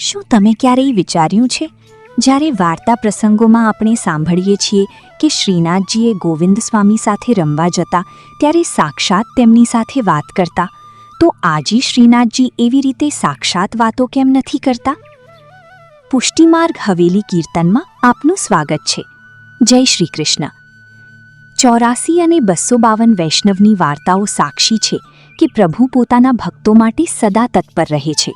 શું તમે ક્યારેય વિચાર્યું છે, જ્યારે વાર્તા પ્રસંગોમાં આપણે સાંભળીએ છીએ કે શ્રીનાથજીએ ગોવિંદ સ્વામી સાથે રમવા જતા ત્યારે સાક્ષાત તેમની સાથે વાત કરતા, તો આજે શ્રીનાથજી એવી રીતે સાક્ષાત વાતો કેમ નથી કરતા? પુષ્ટિમાર્ગ હવેલી કીર્તનમાં આપનું સ્વાગત છે. જય શ્રી કૃષ્ણ. 84 અને 252 વૈષ્ણવની વાર્તાઓ સાક્ષી છે કે પ્રભુ પોતાના ભક્તો માટે સદા તત્પર રહે છે.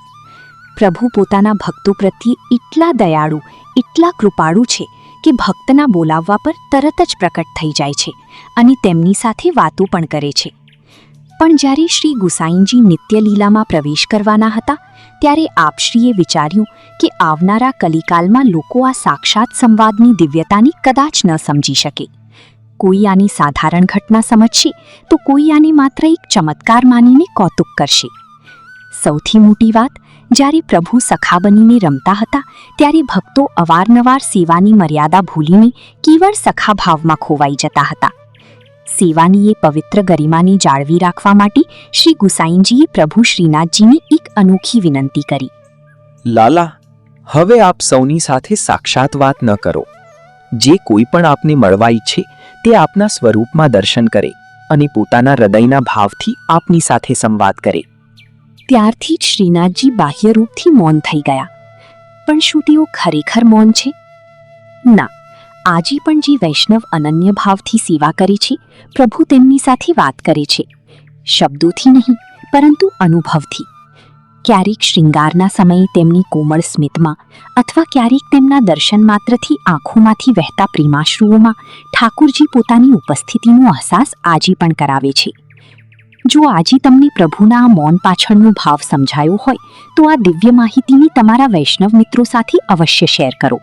પ્રભુ પોતાના ભક્તો પ્રત્યે એટલા દયાળુ, એટલા કૃપાળુ છે કે ભક્તના બોલાવવા પર તરત જ પ્રકટ થઈ જાય છે અને તેમની સાથે વાતો પણ કરે છે. પણ જ્યારે શ્રી ગુસાઈજી નિત્યલીલામાં પ્રવેશ કરવાના હતા, ત્યારે આપશ્રીએ વિચાર્યું કે આવનારા કલિકાલમાં લોકો આ સાક્ષાત સંવાદની દિવ્યતાની કદાચ ન સમજી શકે. કોઈ આની સાધારણ ઘટના સમજશે તો કોઈ આને માત્ર એક ચમત્કાર માનીને કૌતુક કરશે. સૌથી મોટી વાત, જ્યારે પ્રભુ સખા બનીને રમતા હતા ત્યારે ભક્તો અવારનવાર સેવાની મર્યાદા ભૂલીને કેવળ સખા ભાવમાં ખોવાઈ જતા હતા. સેવાની એ પવિત્ર ગરિમાને જાળવી રાખવા માટે શ્રી ગુસાઈજીએ પ્રભુ શ્રીનાથજીને એક અનોખી વિનંતી કરી. લાલા, હવે આપ સૌની સાથે સાક્ષાત વાત ન કરો. જે કોઈ પણ આપને મળવા ઈચ્છે તે આપના સ્વરૂપમાં દર્શન કરે અને પોતાના હૃદયના ભાવથી આપની સાથે સંવાદ કરે. ત્યારથી જ શ્રીનાથજી બાહ્ય રૂપથી મૌન થઈ ગયા. પણ શું તેઓ ખરેખર મૌન છે? ના, આજે પણ જે વૈષ્ણવ અનન્ય ભાવથી સેવા કરે છે, પ્રભુ તેમની સાથે વાત કરે છે. શબ્દોથી નહીં, પરંતુ અનુભવથી. ક્યારેક શૃંગારના સમયે તેમની કોમળ સ્મિતમાં, અથવા ક્યારેક તેમના દર્શન માત્રથી આંખોમાંથી વહેતા પ્રેમાશ્રુઓમાં ઠાકુરજી પોતાની ઉપસ્થિતિનો અહેસાસ આજે પણ કરાવે છે. જો આજે તમને પ્રભુના આ મૌન પાછળનો ભાવ સમજાયો હોય તો આ દિવ્ય માહિતીને તમારા વૈષ્ણવ મિત્રો સાથે અવશ્ય શેર કરો.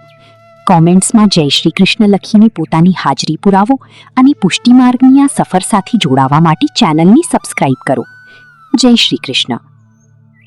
કોમેન્ટ્સમાં જય શ્રી કૃષ્ણ લખીને પોતાની હાજરી પુરાવો અને પુષ્ટિમાર્ગની આ સફર સાથે જોડાવા માટે ચેનલને સબસ્ક્રાઇબ કરો. જય શ્રી કૃષ્ણ.